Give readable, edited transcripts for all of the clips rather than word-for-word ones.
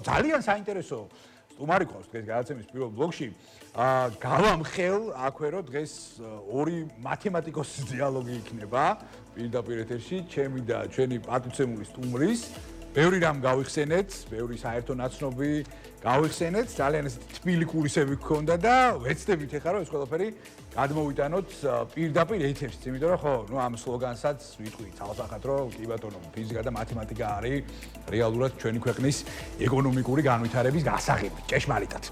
ძალიან საინტერესო სტუმარი ყავს დღეს გადაცემის პირველ ბლოკში. გავამხელ აქვე რომ დღეს ორი მათემატიკოსის დიალოგი იქნება პირდაპირ ეთერში, ჩემი და ჩვენი პატივცემული სტუმრის. ბევრი რამ გავიხსენეთ, ბევრი საერთო ნაცნობი გავიხსენეთ, ძალიან ესეთი თბილი კულისები გქონდა და ვეცდებით ახლა რომ ეს ყველაფერი გადმოვიტანოთ პირდაპირ ეთერში, იმიტომ რომ ხო, ნუ ამ სლოგანსაც ვიტყვი თავსახად რომ კი ბატონო, ფიზიკა და მათემატიკა არის რეალურად ჩვენი ქვეყნის ეკონომიკური განვითარების გასაღები, ჭეშმარიტად.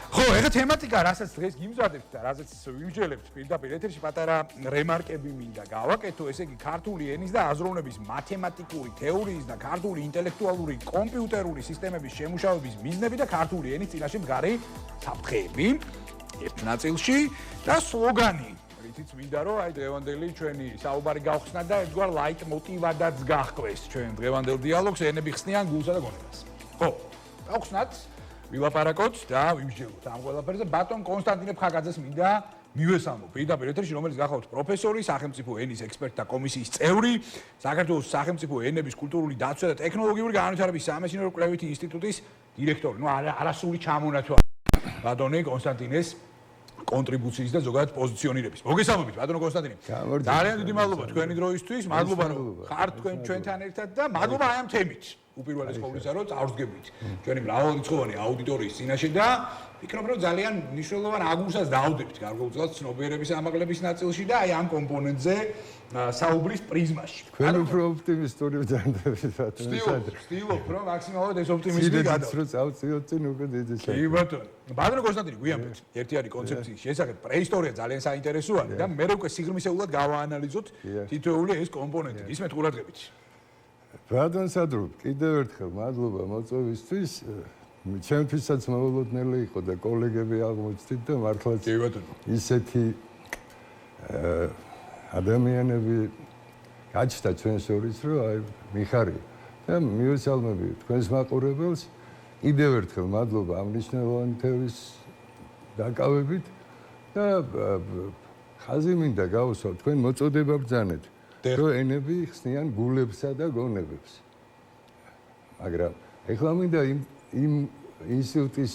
ხო, ეხლა თემატიკა, რასაც დღეს გიმზადებთ და რასაც ვიმსჯელებთ პირდაპირ ეთერში პატარა რემარკები მინდა გავაკეთო, ესე იგი ქართული ენის და აზროვნების მათემატიკური თეორიის და ქართული ინტელექტუალური კომპიუტერული სისტემების შემუშავების მიზნები და ქართული ენის წინაშე მდგარი საფრთხეები ერთ ნაწილში და სლოგანი, რითიც მინდა რომ აი დღევანდელი ჩვენი საუბარი გავხსნა და ერთგვარ ლაიტმოტივადაც გაჰყვეს ჩვენ დღევანდელ დიალოგს ენები ხსნიან გულსა და გონებას. ხო, გავხსნათ ვილაპარაკოთ და ვიმსჯელოთ ამ ყველაფერზე. ბატონ კონსტანტინე ფხაკაძეს მინდა მივესალმო პირდაპირ ეთერში, რომელიც გახლავთ პროფესორი, სახელმწიფო ენის ექსპერტთა კომისიის წევრი, საქართველოს სახელმწიფო ენების კულტურული დაცვა და ტექნოლოგიური განვითარების სამეცნიერო კვლევითი ინსტიტუტის დირექტორი. ნუ არასრული ჩამონათვალა ბატონი კონსტანტინეს კონტრიბუციის და ზოგადად პოზიციონირების. მოგესალმებით ბატონო კონსტანტინე. ძალიან დიდი მადლობა თქვენი დროისთვის, მადლობა რომ ხართ თქვენ ჩვენთან ერთად და მადლობა აი ამ თემით. უპირველეს ყოვლისა რომ წარსდგებით ჩვენი მრავალრიცხოვანი აუდიტორიის წინაშე და ვფიქრობ რომ ძალიან მნიშვნელოვან აგურსაც დავდებთ გარკვეულწილად ცნობიერების ამაღლების ნაწილში და აი ამ კომპონენტზე საუბრის პრიზმაში. თქვენ უფრო ოპტიმისტური ვძანდებით. ვცდილობ რომ მაქსიმალურად ეს ოპტიმიზმი გადავდეთ. რომ წავწიოთ წინ უკვე დიდი საქმე. კი ბატონო. ბატონო კონსტანტინე, გვიამბეთ ერთიანი კონცეფციის შესახებ. პრეისტორია ძალიან საინტერესოა და მე უკვე სიღრმისეულად გავაანალიზოთ თითოეული ეს კომპონენტი. ისმეთ ყურადღებით. ბატონ სადრუბ, კიდევ ერთხელ მადლობა მოწვევისთვის. ჩემთვისაც მოულოდნელი იყო და კოლეგები აღმოჩნდით და მართლაც ისეთი ადამიანები გაჩნდა ჩვენ შორის, რომ აი მიხარია. და მივესალმები თქვენს მაყურებელს. კიდევ ერთხელ მადლობა ამ მნიშვნელოვანი თემის დაკავებით და ხაზი მინდა გავუსვა თქვენ მოწოდება ბრძანეთ. რომ ენები ხსნიან გულებსა და გონებებს. მაგრამ ეხლა მინდა იმ ინსტიტუტის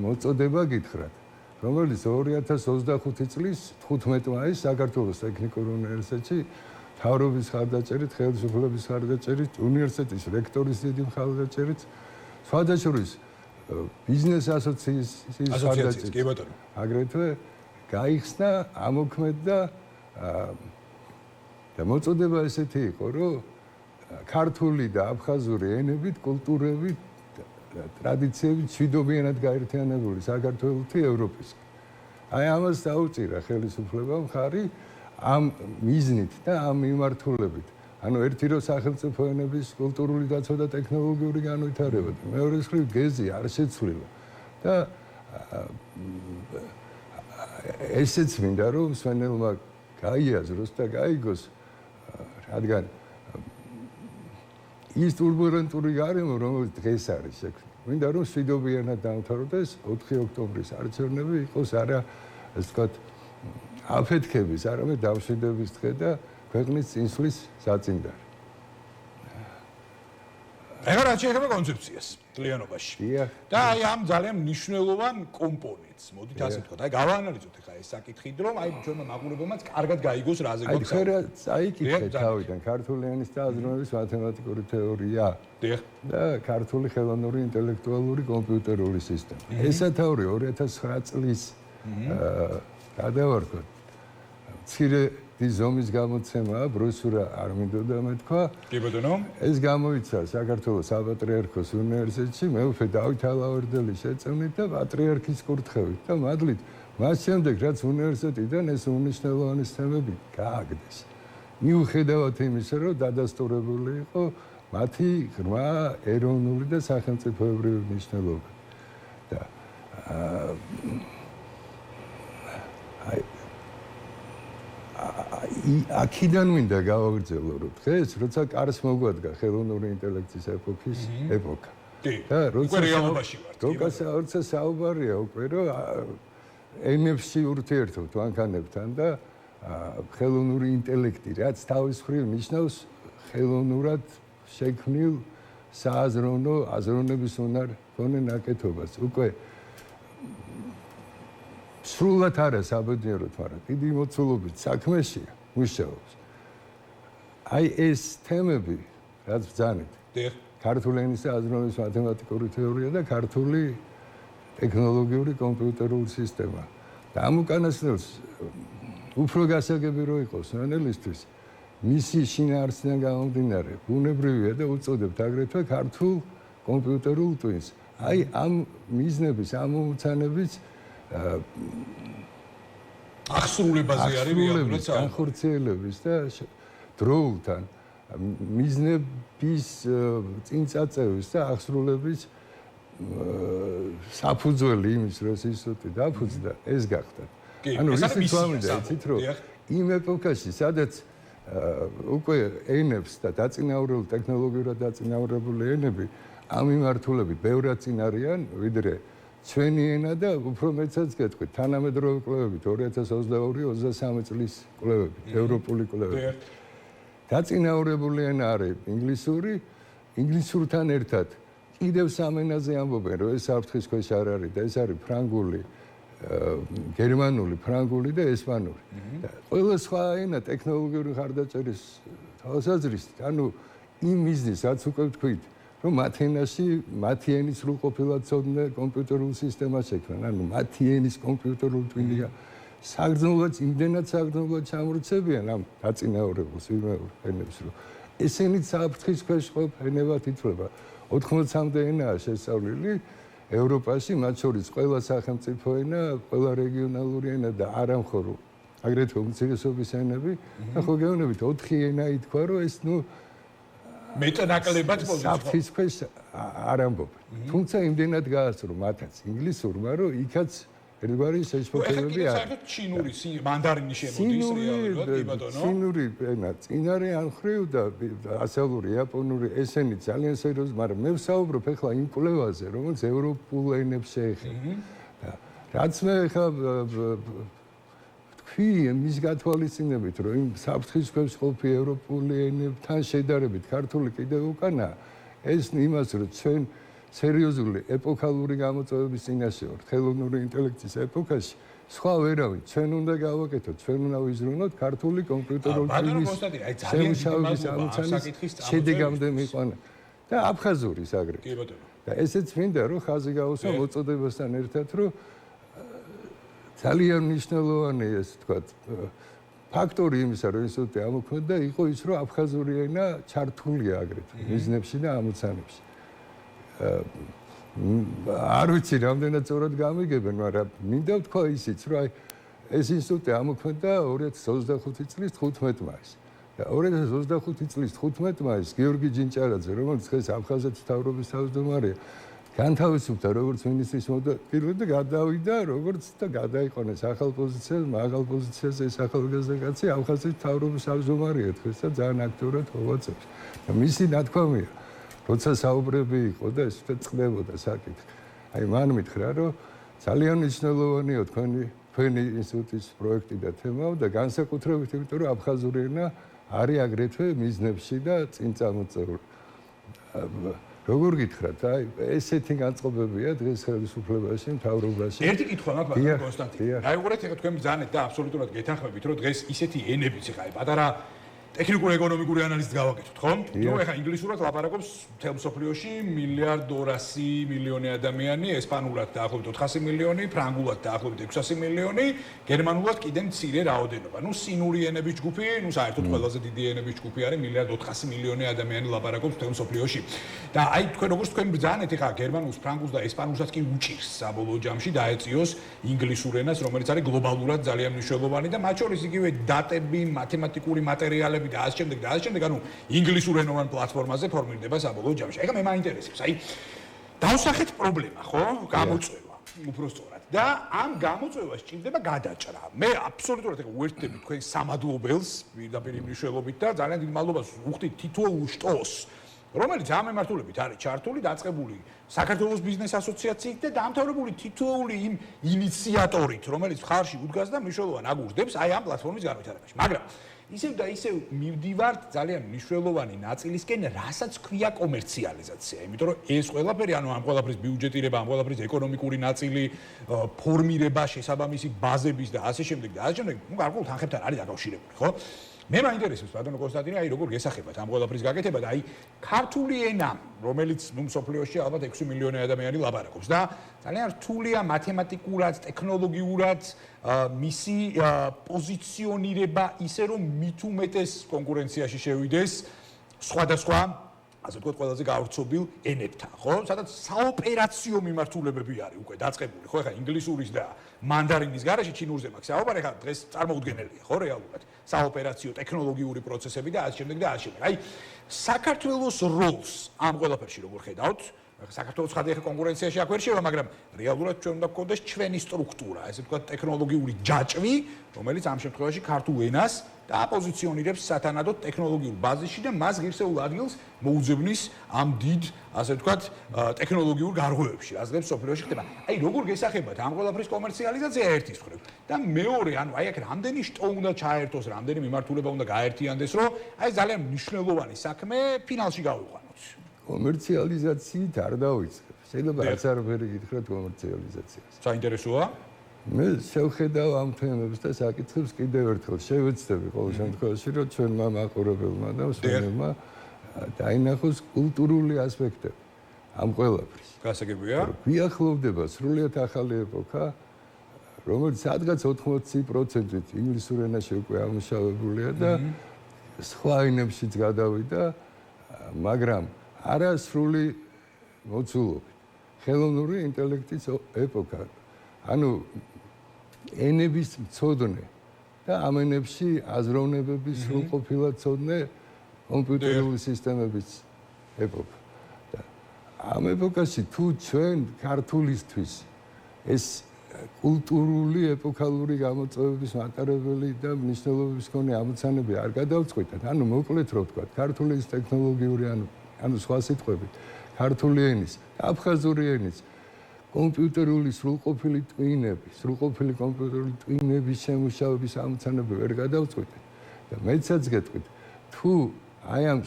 მოწოდება გითხრათ, რომელიც 2025 წლის 15 მაისს საქართველოს ტექნიკურ უნივერსიტეტში მთავრობის მხარდაჭერით, ხელისუფლების მხარდაჭერით, უნივერსიტეტის რექტორის დიდი მხარდაჭერით, სხვადასხვა ბიზნეს ასოციაციის მხარდაჭერით, კი ბატონო. აგრეთვე გაიხსნა ამოქმედ და მოწოდება ესეთი იყო, რომ ქართული და აფხაზური ენებით, კულტურებით, ტრადიციებით მშვიდობიანად გაერთიანებული საქართველოთი ევროპისკენ. აი ამას დაუჭირა ხელისუფლებამ ხარი ამ მიზნით და ამ მიმართულებით. ანუ ერთი რომ სახელმწიფო ენების კულტურული დაცვა და ტექნოლოგიური განვითარება და მეორე მხრივ გეზი არ შეცვლილა. და ესეც მინდა რომ მსმენელმა გაიაზროს და გაიგოს რადგან ის ტურბულენტური გარემო, რომელიც დღეს არის შექმნილი, მინდა რომ მშვიდობიანად დამთავრდეს 4 ოქტომბრის არჩევნები იყოს არა, ასე ვთქვათ, აფეთქების, არამედ დამშვიდების დღე და ქვეყნის წინსვლის საწინდარი. ეხლა რაც შეეხება კონცეფციას კლიენობაში. და აი ამ ძალიან მნიშვნელოვან კომპონენტს, მოდით ასე ვთქვათ, აი გავაანალიზოთ ახლა ეს საკითხი, რომ აი ჩვენმა მაყურებელმაც კარგად გაიგოს რაზე გვაქვს. აი ხერა წაიკითხეთ თავიდან ქართული ენის და აზროვნების მათემატიკური თეორია და ქართული ხელოვნური ინტელექტუალური კომპიუტერული სისტემა. ესათაური 2009 წლის გადავარქვათ. მცირე ზომის გამოცემა, ბროსურა არ მინდოდა მეთქვა. კი ბატონო. ეს გამოიცა საქართველოს საპატრიარქოს უნივერსიტეტში, მეუფე დავით ალავერდელი შეწევნით და პატრიარქის კურთხევით და მადლით. მას შემდეგ რაც უნივერსიტეტიდან ეს უნიშნელოვანი თემები გააგდეს. მიუხედავად იმისა, რომ დადასტურებული იყო მათი ღრმა ეროვნული და სახელმწიფოებრივი მნიშვნელობა. და აქედან მინდა გავაგრძელო, რომ დღეს როცა კარს მოგვადგა ხელოვნური ინტელექტის ეპოქა. და როცა საუბარია უკვე რომ ენებში ურთიერთობთ მანქანებთან და ხელოვნური ინტელექტი, რაც თავის მხრივ ნიშნავს ხელოვნურად შექმნილ სააზროვნო აზროვნების უნარ ქონე ნაკეთობას. უკვე სრულად არა საბედნიეროდ, მაგრამ დიდი მოცულობით საქმეშია მუშაობს. აი ეს თემები, რაც ბრძანეთ. ქართული ენის და აზროვნების მათემატიკური თეორია და ქართული ტექნოლოგიური კომპიუტერული სისტემა. და ამ უკანასკნელს უფრო გასაგები რო იყოს ნანელისთვის, მისი შინაარსიდან გამომდინარე, ბუნებრივია და უწოდებთ აგრეთვე ქართულ კომპიუტერულ ტვინს. აი ამ მიზნების, ამ მომცანების აღსრულებაზე არის რეალურად განხორციელების და დროულთან მიზნების წინწაწევის და აღსრულების საფუძველი იმის, რომ ინსტიტუტი დაფუძნდა, ეს გახდა. ანუ ისიც ვამბობ, იცით რომ იმ ეპოქაში, სადაც უკვე ენებს და დაწინაურებული ტექნოლოგიურად დაწინაურებული ენები ამ მიმართულებით ბევრად წინ არიან, ვიდრე ჩვენი ენა და უფრო მეცაც გეტყვით, თანამედროვე კვლევებით 2022-23 წლის კვლევებით, ევროპული კვლევებით. დაწინაურებული ენა არის ინგლისური, ინგლისურთან ერთად კიდევ სამ ენაზე ამბობენ, რომ ეს საფრთხის ქვეშ არ არის და ეს არის ფრანგული, გერმანული, ფრანგული და ესპანური. ყველა სხვა ენა ტექნოლოგიური ხარდაჭერის თვალსაზრისით, ანუ იმ მიზნის, რაც უკვე ვთქვით, რომ მათ ენაში მათი ენის სრულყოფილად ცოდნე კომპიუტერულ სისტემას შექმნან, ანუ მათი ენის კომპიუტერულ ტვინია. საგრძნობლად, იმდენად საგრძნობლად ჩამორჩებიან ამ დაწინაურებულს ვიმეორ ენებს, რომ ესენიც საფრთხის ქვეშ ყოფნებად ითვლება. 80-მდე ენაა შესწავლილი ევროპაში, მათ შორის ყველა სახელმწიფო ენა, ყველა რეგიონალური ენა და არამხორო აგრეთვე უმცირესობის ენები. და ხო გეუბნებით 4 ენა ითქვა, რომ ეს მეტნაკლებად საფრთხის ქვეშ არ ამბობენ. თუმცა იმდენად გაასწრო მათაც ინგლისურმა, რომ იქაც ერთგვარი შეშფოთებები არის. საერთოდ ჩინური, მანდარინი შემოდის რეალურად, კი ბატონო. ჩინური ენა წინ არის ან ხრივ და ასიალური, იაპონური ესენი ძალიან სერიოზული, მაგრამ მე ვსაუბრობ ახლა იმ კვლევაზე, რომელიც ევროპულ ენებს შეეხება. რაც მე ახლა თქვი მის გათვალისწინებით, რომ იმ საფრთხის ქვეშ ყოფი ევროპული ენებთან შედარებით ქართული კიდევ უკანა, ეს იმას, რომ ჩვენ სერიოზული ეპოქალური გამოწვევების წინაშე ვართ, ხელოვნური ინტელექტის ეპოქაში, სხვა ვერავინ, ჩვენ უნდა გავაკეთოთ, ჩვენ უნდა ვიზრუნოთ ქართული კომპიუტერული შემუშავების ამოცანის შედეგამდე მიყვანა და აფხაზურის აგრეთვე. კი ბატონო. და ესეც მინდა რომ ხაზი გაუსვა მოწოდებასთან ერთად, რომ ძალიან მნიშვნელოვანი ეს თქვათ ფაქტორი იმისა, რომ ინსტიტუტი ამოქმედა, იყო ის, რომ აფხაზური ენა ჩართულია აგრეთვე მიზნებში და ამოცანებში. არ ვიცი რამდენად სწორად გამიგებენ, მაგრამ მინდა ვთქვა ისიც, რომ აი ეს ინსტიტუტი ამოქმედა 2025 წლის 15 მაისს. და 2025 წლის 15 მაისს გიორგი ჯინჭარაძე, რომელიც დღეს აფხაზეთის მთავრობის თავმჯდომარეა, განთავისუფლდა როგორც მინისტრის მოდელი და გადავიდა როგორც და გადაიყვანეს ახალ პოზიციაზე, მაღალ პოზიციაზე ეს ახალგაზრდა კაცი აფხაზეთის მთავრობის თავმჯდომარეა დღეს და ძალიან აქტიურად მოვაწევს. და მისი ნათქვამია როცა საუბრები იყო და ეს წდებოდა საკითხი. აი მან მითხრა, რომ ძალიან მნიშვნელოვანია თქვენი ინსტიტუტის პროექტი და თემა და განსაკუთრებით იმიტომ, რომ აფხაზური ენა არის აგრეთვე მიზნებში და წინ წამოწეული. როგორ გითხრათ, აი ესეთი განწყობებია დღეს ხელისუფლებაში, მთავრობაში. ერთი კითხვა მაქვს, კონსტანტინე. აი უყურეთ, ეხლა თქვენ ბრძანეთ და აბსოლუტურად გეთანხმებით, რომ დღეს ისეთი ენებიც ეხა პატარა ტექნიკურ-ეკონომიკური ანალიზით გავაკეთოთ, ხო? ნუ ეხლა ინგლისურად ლაპარაკობს მთელ მსოფლიოში 1,2 მილიონი ადამიანი, ესპანურად დაახლოებით 400 მილიონი, ფრანგულად დაახლოებით 600 მილიონი, გერმანულად კიდე მცირე რაოდენობა. ნუ სინური ენების ჯგუფი, ნუ საერთოდ ყველაზე დიდი ენების ჯგუფი არის 1,4 მილიონი ადამიანი ლაპარაკობს მთელ მსოფლიოში. და აი თქვენ როგორც თქვენ ბრძანეთ ეხლა გერმანულს, ფრანგულს და ესპანურსაც კი უჭირს საბოლოო ჯამში დაეწიოს ინგლისურ ენას, რომელიც არის გლობალურად ძალიან მნიშვნელოვანი და მათ შორის იგივე დატები, მათემატიკური მატერიალები და ასე შემდეგ, ანუ ინგლისურენოვან პლატფორმაზე ფორმირდება საბოლოო ჯამში. ეხლა მე მაინტერესებს, აი დავსახეთ პრობლემა, ხო? გამოწვევა, უფრო სწორად. და ამ გამოწვევას ჭირდება გადაჭრა. მე აბსოლუტურად ეხლა უერთდები თქვენ სამადლობელს, პირდაპირ მნიშვნელობით და ძალიან დიდ მადლობას ვუხდით თითოეულ შტოს, რომელიც ამ მიმართულებით არის ჩართული, დაწყებული საქართველოს ბიზნეს ასოციაციით და დამთავრებული თითოეული იმ ინიციატორით, რომელიც ხარში უდგას და მნიშვნელოვან აგურს დებს აი ამ პლატფორმის განვითარებაში. მაგრამ ისევ და ისევ მივდივართ ძალიან მნიშვნელოვანი ნაწილისკენ, რასაც ქვია კომერციალიზაცია. იმიტომ რომ ეს ყველაფერი, ანუ ამ ყველაფრის ბიუჯეტირება, ამ ყველაფრის ეკონომიკური ნაწილი, ფორმირება, შესაბამისი ბაზების და ასე შემდეგ და ასე შემდეგ, ну, გარკვეულ თანხებთან არის დაკავშირებული, ხო? მე მაინტერესებს ბატონო კონსტანტინე, აი როგორ გესახებათ ამ ყველაფრის გაკეთება და აი ქართული ენა, რომელიც ნუ მსოფლიოში ალბათ 6 მილიონი ადამიანი ლაპარაკობს და ძალიან რთულია მათემატიკურად, ტექნოლოგიურად მისი პოზიციონირება ისე რომ მით უმეტეს კონკურენციაში შევიდეს სხვადასხვა ასე ვთქვათ, ყველაზე გავრცობილ ენებთან, ხო? სადაც საოპერაციო მიმართულებები არის უკვე დაწყებული, ხო? ეხლა ინგლისურის და მანდარინის გარეშე ჩინურზე მაქვს საუბარი, ეხლა დღეს წარმოუდგენელია, ხო, რეალურად. საოპერაციო ტექნოლოგიური პროცესები და ასე შემდეგ და ასე შემდეგ. აი, საქართველოს როლს ამ ყველაფერში როგორ ხედავთ? საქართველოს ხადი ახლა კონკურენციაში აქ ვერ შევა, მაგრამ რეალურად ჩვენ უნდა გქონდეს ჩვენი სტრუქტურა, ესე ვთქვათ, ტექნოლოგიური ჯაჭვი, რომელიც ამ შემთხვევაში ქართულ ენას დააპოზიციონირებს სათანადოდ ტექნოლოგიურ ბაზისში და მას ღირსეულ ადგილს მოუძებნის ამ დიდ, ასე ვთქვათ, ტექნოლოგიურ გარღვევებში, რაზეც სოფლიოში ხდება. აი, როგორ გესახებათ ამ ყველაფრის კომერციალიზაცია ერთის მხრივ და მეორე, ანუ აი აქ რამდენი შტო უნდა ჩაერთოს, რამდენი მიმართულება უნდა გაერთიანდეს, რომ აი ძალიან მნიშვნელოვანი საქმე ფინალში გავიყვანოთ. კომერციალიზაციით არ დავიწყებ. შეიძლება რაც არაფერი გითხრათ კომერციალიზაციას. საინტერესოა? მე შევხედავ ამ თემებს და საკითხებს კიდევ ერთხელ შევეცდები ყოველ შემთხვევაში, რომ ჩვენმა მაყურებელმა და მსმენელმა დაინახოს კულტურული ასპექტები ამ ყველაფრის. გასაგებია? გვიახლოვდება სრულიად ახალი ეპოქა, რომელიც სადღაც 80%-ით ინგლისურ ენაში უკვე ამუშავებულია და სხვა ენებშიც გადავიდა, მაგრამ არასრული მოცულობით. ხელოვნური ინტელექტის ეპოქა. ანუ ენების მცოდნე და ამ ენებში აზროვნებების სრულყოფილად მცოდნე კომპიუტერული სისტემების ეპოქა. და ამ ეპოქაში თუ ჩვენ ქართულისთვის ეს კულტურული ეპოქალური გამოწვევების მატარებელი და მნიშვნელობის მქონე ამოცანები არ გადავწყვიტეთ, ანუ მოკლედ რო ვთქვათ, ქართული ენის ტექნოლოგიური ანუ სხვა სიტყვებით, ქართული ენის, აფხაზური ენის კომპიუტერული სრულყოფილი სრულყოფილი კომპიუტერული ტვინების შემუშავების ამოცანები ვერ გადავწყვიტეთ და მეცაც გეტყვით, თუ აი ამ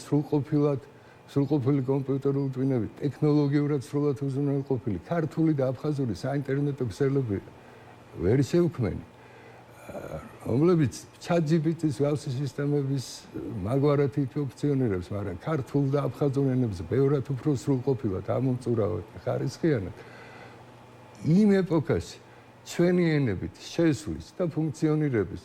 სრულყოფილი კომპიუტერული ტვინები ტექნოლოგიურად სრულად უზრუნველყოფილი ქართული და აფხაზური საინტერნეტო ქსელები ვერ შევქმენი, რომლებიც ChatGPT-ის ვავსი სისტემების მაგვარად ფუნქციონირებს, მაგრამ ქართულ და აფხაზურ ენებზე ბევრად უფრო სრულყოფილად, ამომწურავად და ხარისხიანად იმ ეპოქაში ჩვენი ენებით შესვლის და ფუნქციონირების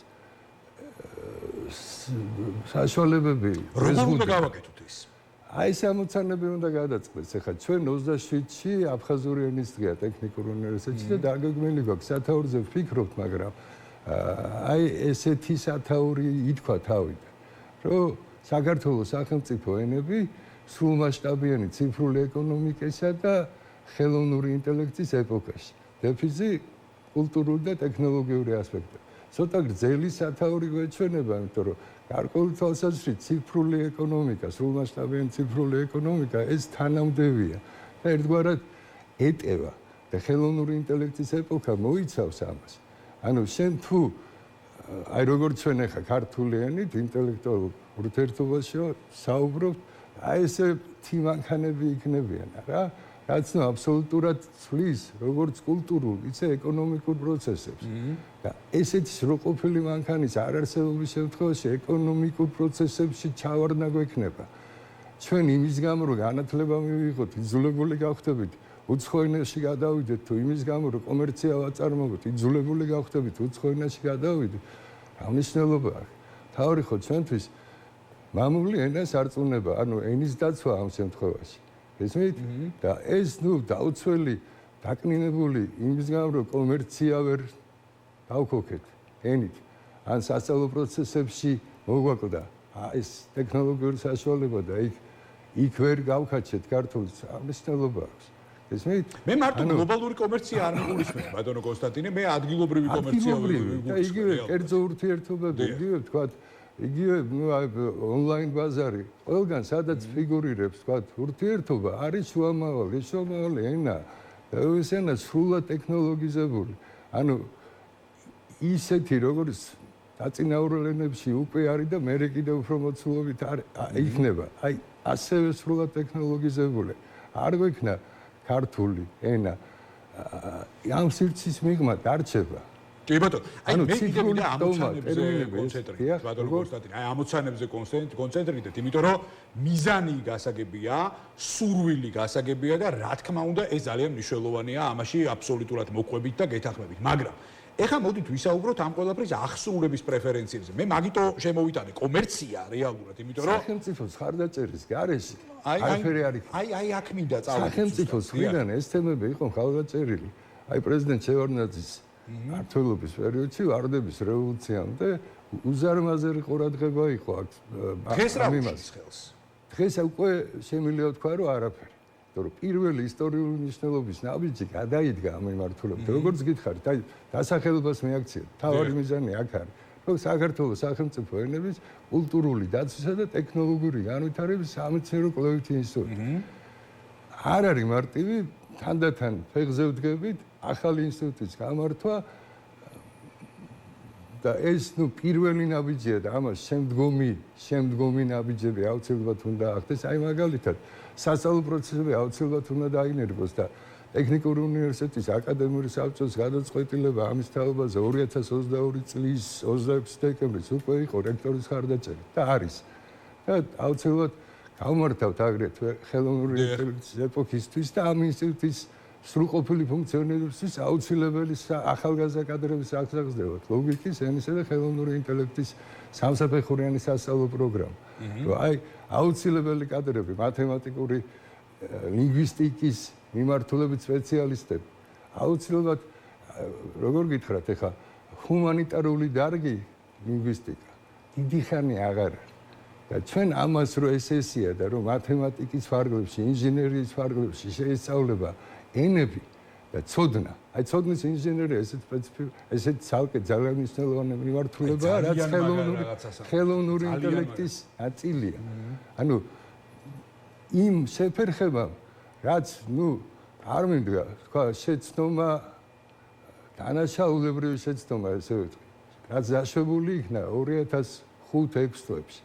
საშუალებები როგორ უნდა გავაკეთოთ ეს? აი ეს ამოცანები უნდა გადაწყდეს. ეხლა ჩვენ 27-ში აფხაზური ენის დღეა ტექნიკურ უნივერსიტეტში და დაგეგმილი გვაქვს სათაურზე ვფიქრობთ, მაგრამ აი ესეთი სათაური ითქვა თავიდან, რომ საქართველოს სახელმწიფო ენები სრულმასშტაბიანი ციფრული ეკონომიკისა და ხელოვნური ინტელექტის ეპოქაში. დეფიციტი კულტურული და ტექნოლოგიური ასპექტი. ცოტა გრძელი სათაური გვეჩვენება, იმიტომ რომ გარკვეული თვალსაზრისით ციფრული ეკონომიკა, სრულმასშტაბიანი ციფრული ეკონომიკა ეს თანამდებია და ერთგვარად ეტევა და ხელოვნური ინტელექტის ეპოქა მოიცავს ამას. ანუ შენ თუ აი როგორც ჩვენ ახლა ქართული ენით ინტელექტუალურ ურთიერთობაში საუბრობთ, აი ესე თიმანქანები იქნებიან რა. რაც ნუ აბსოლუტურად ცვლის როგორც კულტურულ, ისე ეკონომიკურ პროცესებს. და ესეთი სრულყოფილი მანქანის არარსებობის შემთხვევაში ეკონომიკურ პროცესებში ჩავარდნა გვექნება. ჩვენ იმის გამო რომ განათლება მივიღოთ, იძულებული გავხდებით უცხო ენაში გადავიდეთ, თუ იმის გამო რომ კომერცია ვაწარმოებთ, იძულებული გავხდებით უცხო ენაში გადავიდეთ, რა მნიშვნელობა აქვს? თავი ხო ჩვენთვის მამული ენას არწმუნება, ანუ ენის დაცვა ამ შემთხვევაში. ესმით და ეს ნუ დაუცველი დაკნინებული იმის გამო რომ კომერცია ვერ დავქოქეთ ენით ან სასწავლო პროცესებში მოგვაკლდა ეს ტექნოლოგიური საშუალება და იქ ვერ გავქაჩეთ ქართულს ამისთელობა აქვს ესმით მე მარტო გლობალური კომერცია არ მიგულისხმევ ბატონო კონსტანტინე მე ადგილობრივი კომერცია და იგივე კერძო ურთიერთობები იგივე თქვათ იგივე ონლაინ ბაზარი ყველგან სადაც ფიგურირებს თქვათ ურთიერთობა არის შუამავალი ენა და ეს ენა სრულად ტექნოლოგიზებული ანუ ისეთი როგორც საწინააღმდეგო ენებში უკვე არის და მე კიდევ უფრო მოცულობით იქნება. აი ასევე სრულად ტექნოლოგიზებული. არ გვექნა ქართული ენა ამ სივრცის მიღმა დარჩება. კი ბატონო, აი მე კიდევ ამოცანებზე კონცენტრირდით, ბატონო კონსტანტინე, აი ამოცანებზე კონცენტრირდით, იმიტომ რომ მიზანი გასაგებია, სურვილი გასაგებია და რა თქმა უნდა ეს ძალიან მნიშვნელოვანია ამაში აბსოლუტურად მოყვებით და გეთანხმებით, მაგრამ ეხლა მოდით ვისაუბროთ ამ ყველაფრის ახსოვრების პრეფერენციებზე. მე მაგიტო შემოვიტანე კომერცია რეალურად, იმიტომ რომ სახელმწიფოს ხარდაჭერის გარეშე არაფერი არ იქნება. აი აქ მინდა წავიდეთ. სახელმწიფოს მხრიდან ეს თემები იყო ხარდაჭერილი. აი პრეზიდენტ შევარდნაძის მმართველობის პერიოდში ვარდების რევოლუციამდე უზარმაზარი ყურადღება იყო აქ ამ იმას ხელს. დღეს უკვე შემიძლია თქვა რომ არაფერი. იმიტომ რომ პირველი ისტორიული მნიშვნელობის ნაბიჯი გადაიდგა ამ მიმართულებით. როგორც გითხარით, აი დასახელებას მიაქციეთ. თავარი მიზანი აქ არის, რომ საქართველოს სახელმწიფო ენების კულტურული დაცვისა და ტექნოლოგიური განვითარების სამეცნიერო კვლევითი ინსტიტუტი. არ არის მარტივი თანდათან ფეხზე ვდგებით ახალი ინსტიტუტის გამართვა და ეს პირველი ნაბიჯია და ამას შემდგომი ნაბიჯები აუცილებლად უნდა ახდეს. აი მაგალითად სასწავლო პროცესები აუცილებლად უნდა დაინერგოს და ტექნიკური უნივერსიტეტის აკადემიური საბჭოს გადაწყვეტილება ამის თაობაზე 2022 წლის 26 დეკემბრის უკვე იყო რექტორის ხარდაჭერით და არის. და აუცილებლად გავმართავთ აგრეთვე ხელოვნური ინტელექტის ეპოქისთვის და ამ ინსტიტუტის სრულყოფილი ფუნქციონირებისთვის აუცილებელი ახალგაზრდა კადრების აღზრდელად ლოგიკის, ენისა და ხელოვნური ინტელექტის სამსაფეხურიანი სასწავლო პროგრამა. რომ აი აუცილებელი კადრები, მათემატიკური ლინგვისტიკის მიმართულებით სპეციალისტები. აუცილებლად როგორ გითხრათ ეხა ჰუმანიტარული დარგი ლინგვისტიკა დიდი ხანი აღარ არის. და ჩვენ ამას რო ესესია და რომ მათემატიკის ფარგლებში, ინჟინერიის ფარგლებში შეისწავლება ენები და ცოდნა. აი ცოდნის ინჟინერია ესეთ ცალკე ძალიან მნიშვნელოვანი მიმართულებაა, რაც ხელოვნური ინტელექტის ნაწილია. ანუ იმ შეფერხებამ, რაც არ მინდა თქვა შეცდომა დანაშაულებრივი შეცდომა ესე ვთქვი, რაც დაშვებული იქნა 2005-6 წლებში.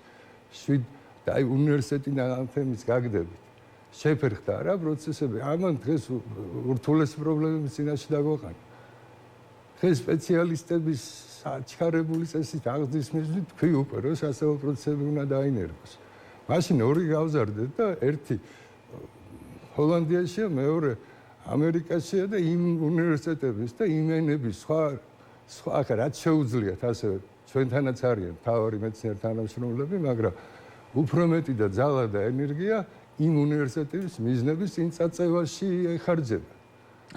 და აი უნივერსიტეტიდან ამ თემის გაგდებით. შეფერხდა რა პროცესები. ამან დღეს ურთულესი პრობლემების წინაშე დაგვაყენა. დღეს სპეციალისტების საჩქარებული წესით აღზრდის მიზნით თქვი უკვე რომ სასწავლო პროცესები უნდა დაინერგოს. მაშინ ორი გავზარდეთ და ერთი ჰოლანდიაშია, მეორე ამერიკაშია და იმ უნივერსიტეტების და იმ ენების სხვა რაც შეუძლიათ ასევე ჩვენთანაც არიან მთავარი მეცნიერ თანამშრომლები, მაგრამ უფრო მეტი და ძალა და ენერგია იმ უნივერსიტეტების მიზნების წინწაწევაში ეხარჯება.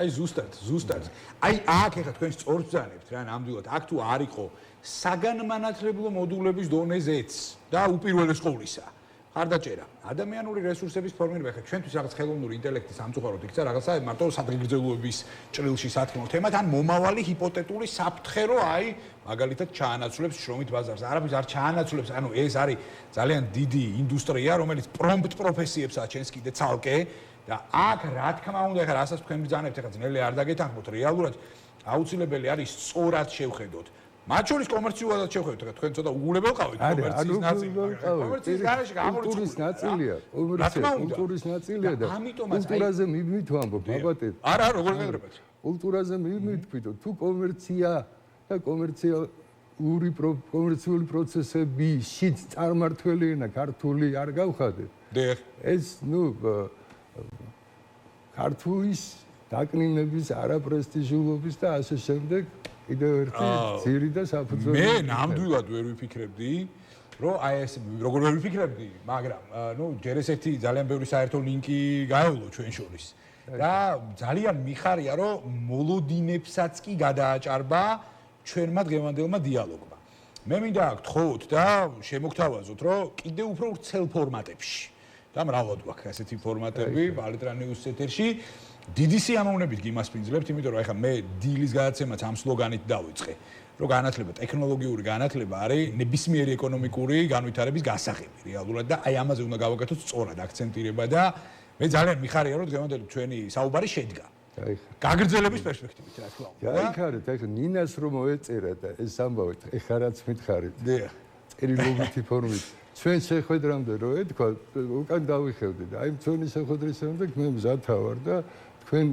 აი ზუსტად. აი აქ ეხლა თქვენ სწორ ბრძანებთ რა ნამდვილად. აქ თუ არ იყო საგანმანათლებლო მოდულების დონეზეც და უპირველეს ყოვლისა ხარდაჭერა, ადამიანური რესურსების ფორმირება. ხა ჩვენთვის რაღაც ხელოვნური ინტელექტის სამწუხაროდ იქცა რაღაცა მარტო სადღეგრძელოების ჭრილში სათქმელო თემად, ან მომავალი ჰიპოთეტური საფრთხე, რომ აი მაგალითად ჩაანაცვლებს შრომით ბაზარს. არაფერს არ ჩაანაცვლებს, ანუ ეს არის ძალიან დიდი ინდუსტრია, რომელიც პრომპტ პროფესიებსაც ჩვენს კიდე ცალკე და აქ რა თქმა უნდა, ხა რასაც თქვენ ბრძანებთ, ხა ძნელი არ დაგეთანხმოთ, რეალურად აუცილებელი არის სწორად შევხედოთ. მათ შორის კომერციულადაც შევხედოთ, ხა თქვენ ცოტა უგულებელ ყავით კომერციის ნაწილი. კომერციის გარეშე გამორიცხული კულტურის ნაწილია, კულტურის ნაწილია და კულტურაზე მივმით ვამბობ, აბატე. არა, როგორ გეძებათ? კულტურაზე მივმით თვითონ, თუ კომერცია და კომერციული პროცესები შიც წარმართველი ენა ქართული არ გავხადეთ. ეს ქართულის დაკნინების არაპრესტიჟულობის და ასე შემდეგ კიდევ ერთი ძირი და საფუძველი. მე ნამდვილად ვერ ვიფიქრებდი, რომ აი ეს როგორ ვერ ვიფიქრებდი, მაგრამ ჯერ ესეთი ძალიან ბევრი საერთო ლინკი გაევლო ჩვენ შორის. და ძალიან მიხარია, რომ მოლოდინებსაც კი გადააჭარბა ჩვენმა დღევანდელმა დიალოგმა. მე მინდა გთხოვოთ და შემოგთავაზოთ, რომ კიდევ უფრო ვრცელ ფორმატებში და მრავლად გვაქვს ასეთი ფორმატები პალეტრა ნიუს ეთერში. დიდი სიამოვნებით გიმასპინძლებთ, იმიტომ რომ ეხლა მე დილის გადაცემაც ამ სლოგანით დავიწყე, რომ განათლება, ტექნოლოგიური განათლება არის ნებისმიერი ეკონომიკური განვითარების გასაღები რეალურად და აი ამაზე უნდა გავაკეთოთ სწორად აქცენტირება და მე ძალიან მიხარია, რომ დღევანდელი ჩვენი საუბარი შედგა. გაგრძელების პერსპექტივით, რა თქმა უნდა. გაიხარეთ, ახლა ნინას რომ მოეწერა და ეს ამბავი ეხლა რაც მითხარით. დიახ. წერილობითი ფორმით. ჩვენ შეხვედრამდე რო ეთქვა, უკან დავიხევდი და აი ჩვენი შეხვედრის შემდეგ მე მზათა ვარ და თქვენ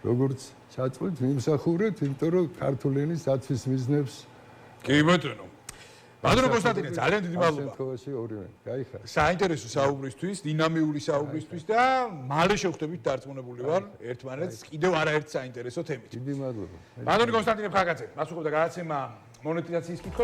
როგორც ჩაწყვეტ მიმსახურეთ, იმიტომ რომ ქართული ენის დაცვის მიზნებს კი ბატონო. ბატონო კონსტანტინე, ძალიან დიდი მადლობა. შემთხვევაში ორივე. გაიხარეთ. საინტერესო საუბრისთვის, დინამიური საუბრისთვის და მალე შევხვდებით დარწმუნებული ვარ ერთმანეთს კიდევ არაერთ საინტერესო თემით. დიდი მადლობა. ბატონო კონსტანტინე ფხაკაძე, მასუხობდა გადაცემა მონეტიზაციის კითხვებს.